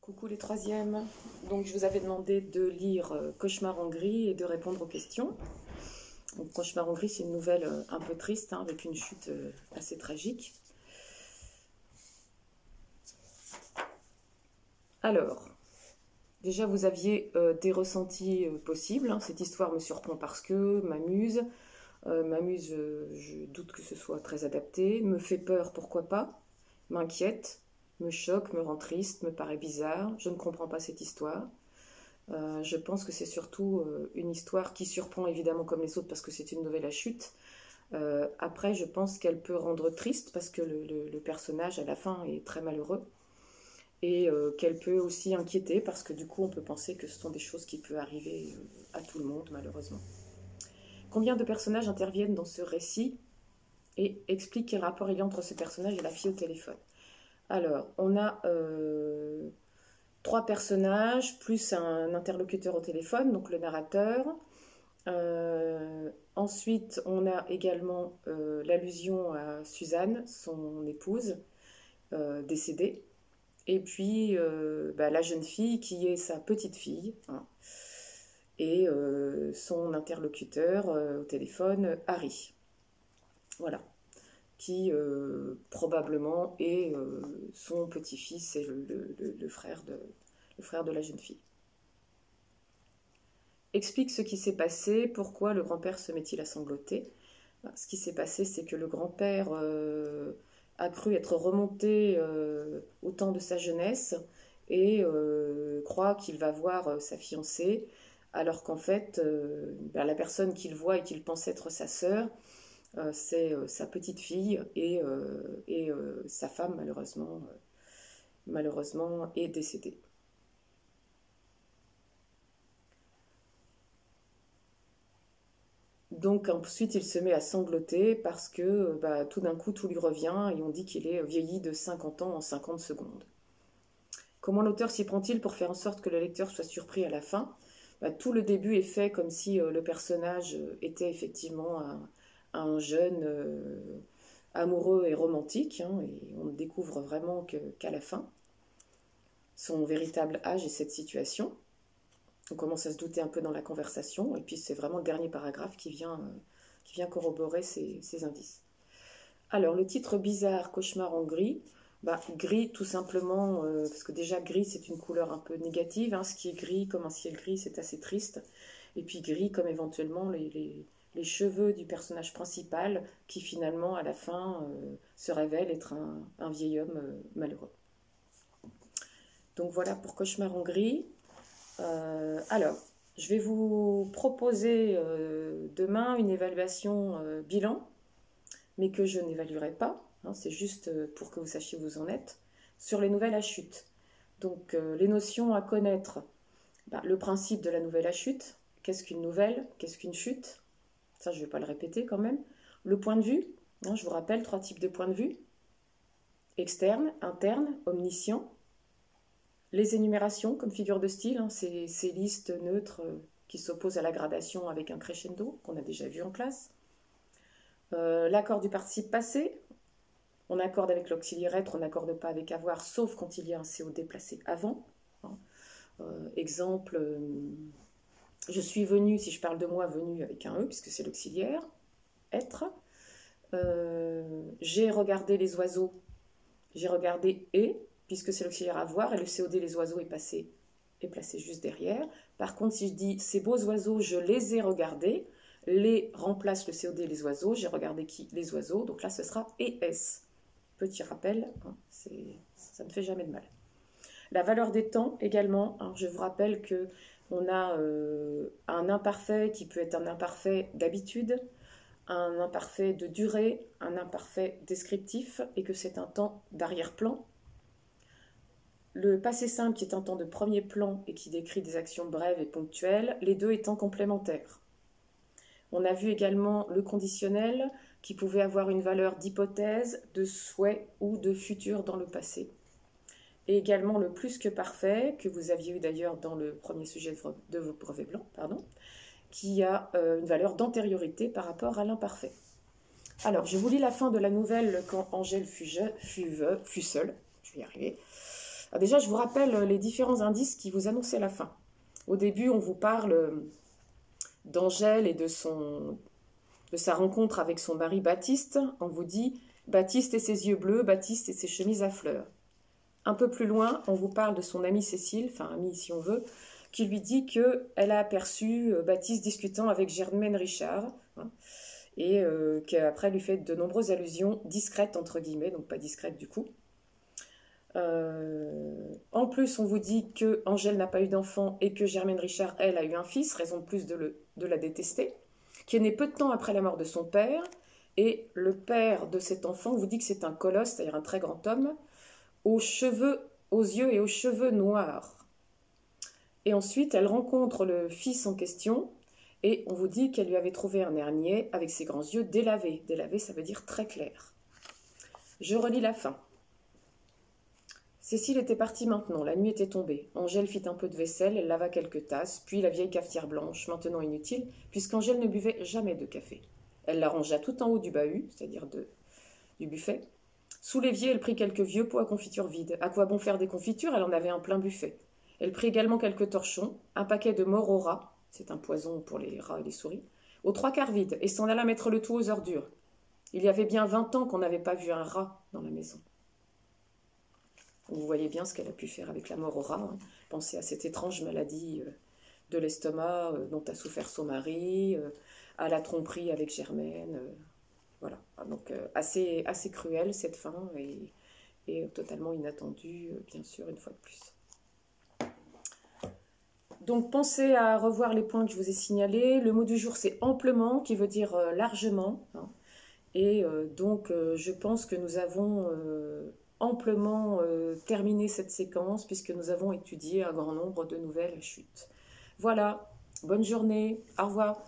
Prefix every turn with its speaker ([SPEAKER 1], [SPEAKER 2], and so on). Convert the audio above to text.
[SPEAKER 1] Coucou les troisièmes. Donc je vous avais demandé de lire Cauchemar en gris et de répondre aux questions. Donc, Cauchemar en gris, c'est une nouvelle un peu triste, hein, avec une chute assez tragique. Alors, déjà vous aviez des ressentis possibles. Hein. Cette histoire me surprend parce que, m'amuse. Je doute que ce soit très adapté. Me fait peur, pourquoi pas. M'inquiète, me choque, me rend triste, me paraît bizarre. Je ne comprends pas cette histoire. Je pense que c'est surtout une histoire qui surprend évidemment comme les autres parce que c'est une nouvelle à chute. Après, je pense qu'elle peut rendre triste parce que le personnage à la fin est très malheureux et qu'elle peut aussi inquiéter parce que du coup on peut penser que ce sont des choses qui peuvent arriver à tout le monde malheureusement. Combien de personnages interviennent dans ce récit et explique quel rapport il y a entre ce personnage et la fille au téléphone. Alors, on a 3 personnages, plus un interlocuteur au téléphone, donc le narrateur. Ensuite, on a également l'allusion à Suzanne, son épouse, décédée. Et puis, la jeune fille qui est sa petite fille. Hein, et son interlocuteur au téléphone, Harry. Voilà. Qui probablement est son petit-fils et le frère de la jeune fille. Explique ce qui s'est passé, pourquoi le grand-père se met-il à sangloter. Ce qui s'est passé, c'est que le grand-père a cru être remonté au temps de sa jeunesse et croit qu'il va voir sa fiancée, alors qu'en fait, la personne qu'il voit et qu'il pense être sa sœur, c'est sa petite fille et sa femme malheureusement est décédée. Donc ensuite il se met à sangloter parce que tout d'un coup tout lui revient et on dit qu'il est vieilli de 50 ans en 50 secondes. Comment l'auteur s'y prend-il pour faire en sorte que le lecteur soit surpris à la fin? Tout le début est fait comme si le personnage était effectivement un jeune amoureux et romantique, hein, et on ne découvre vraiment qu'à la fin son véritable âge et cette situation. On commence à se douter un peu dans la conversation, et puis c'est vraiment le dernier paragraphe qui vient corroborer ces indices. Alors, le titre bizarre, Cauchemar en gris, gris tout simplement, parce que déjà gris c'est une couleur un peu négative, hein, ce qui est gris comme un ciel gris c'est assez triste, et puis gris comme éventuellement les cheveux du personnage principal qui finalement à la fin se révèle être un vieil homme malheureux. Donc voilà pour Cauchemar en gris. Alors, je vais vous proposer demain une évaluation bilan, mais que je n'évaluerai pas, hein, c'est juste pour que vous sachiez où vous en êtes, sur les nouvelles à chute. Donc les notions à connaître, le principe de la nouvelle à chute, qu'est-ce qu'une nouvelle, qu'est-ce qu'une chute, ça je ne vais pas le répéter quand même. Le point de vue, hein, je vous rappelle 3 types de points de vue, externe, interne, omniscient. Les énumérations comme figure de style, hein, ces listes neutres qui s'opposent à la gradation avec un crescendo, qu'on a déjà vu en classe. L'accord du participe passé, on accorde avec l'auxiliaire être, on n'accorde pas avec avoir, sauf quand il y a un COD placé avant. Hein. Exemple, je suis venu, si je parle de moi, venu avec un E, puisque c'est l'auxiliaire, être. J'ai regardé les oiseaux, j'ai regardé et, puisque c'est l'auxiliaire avoir, et le COD, les oiseaux, est placé juste derrière. Par contre, si je dis ces beaux oiseaux, je les ai regardés, les remplace le COD, les oiseaux, j'ai regardé qui? Les oiseaux, donc là ce sera ES. Petit rappel, hein, ça ne fait jamais de mal. La valeur des temps également, hein, je vous rappelle qu'on a un imparfait qui peut être un imparfait d'habitude, un imparfait de durée, un imparfait descriptif, et que c'est un temps d'arrière-plan. Le passé simple qui est un temps de premier plan et qui décrit des actions brèves et ponctuelles, les deux étant complémentaires. On a vu également le conditionnel qui pouvait avoir une valeur d'hypothèse, de souhait ou de futur dans le passé. Et également le plus que parfait, que vous aviez eu d'ailleurs dans le premier sujet de vos brevets blancs, qui a une valeur d'antériorité par rapport à l'imparfait. Alors, je vous lis la fin de la nouvelle quand Angèle fut seule, je vais y arriver. Alors déjà, je vous rappelle les différents indices qui vous annonçaient la fin. Au début, on vous parle d'Angèle et de sa rencontre avec son mari Baptiste. On vous dit Baptiste et ses yeux bleus, Baptiste et ses chemises à fleurs. Un peu plus loin, on vous parle de son amie Cécile, enfin amie si on veut, qui lui dit qu'elle a aperçu Baptiste discutant avec Germaine Richard, hein, et qu'après lui fait de nombreuses allusions discrètes, entre guillemets, donc pas discrètes du coup. En plus, on vous dit que Angèle n'a pas eu d'enfant et que Germaine Richard, elle, a eu un fils, raison de plus de la détester, qui est né peu de temps après la mort de son père, et le père de cet enfant vous dit que c'est un colosse, c'est-à-dire un très grand homme, aux yeux et aux cheveux noirs. Et ensuite, elle rencontre le fils en question, et on vous dit qu'elle lui avait trouvé un hernier avec ses grands yeux délavés. Délavés, ça veut dire très clair. Je relis la fin. Cécile était partie maintenant, la nuit était tombée. Angèle fit un peu de vaisselle, elle lava quelques tasses, puis la vieille cafetière blanche, maintenant inutile, puisqu'Angèle ne buvait jamais de café. Elle la rangea tout en haut du bahut, c'est-à-dire du buffet. Sous l'évier, elle prit quelques vieux pots à confiture vides. À quoi bon faire des confitures? Elle en avait un plein buffet. Elle prit également quelques torchons, un paquet de mort aux rats, c'est un poison pour les rats et les souris, aux 3/4 vide, et s'en alla mettre le tout aux ordures. Il y avait bien 20 ans qu'on n'avait pas vu un rat dans la maison. Vous voyez bien ce qu'elle a pu faire avec la mort au rat. Hein. Pensez à cette étrange maladie de l'estomac dont a souffert son mari, à la tromperie avec Germaine. Voilà. Donc assez cruelle cette fin et totalement inattendue, bien sûr, une fois de plus. Donc pensez à revoir les points que je vous ai signalés. Le mot du jour c'est amplement, qui veut dire largement. Hein. Et donc je pense que nous avons amplement terminé cette séquence puisque nous avons étudié un grand nombre de nouvelles chutes. Voilà, bonne journée, au revoir.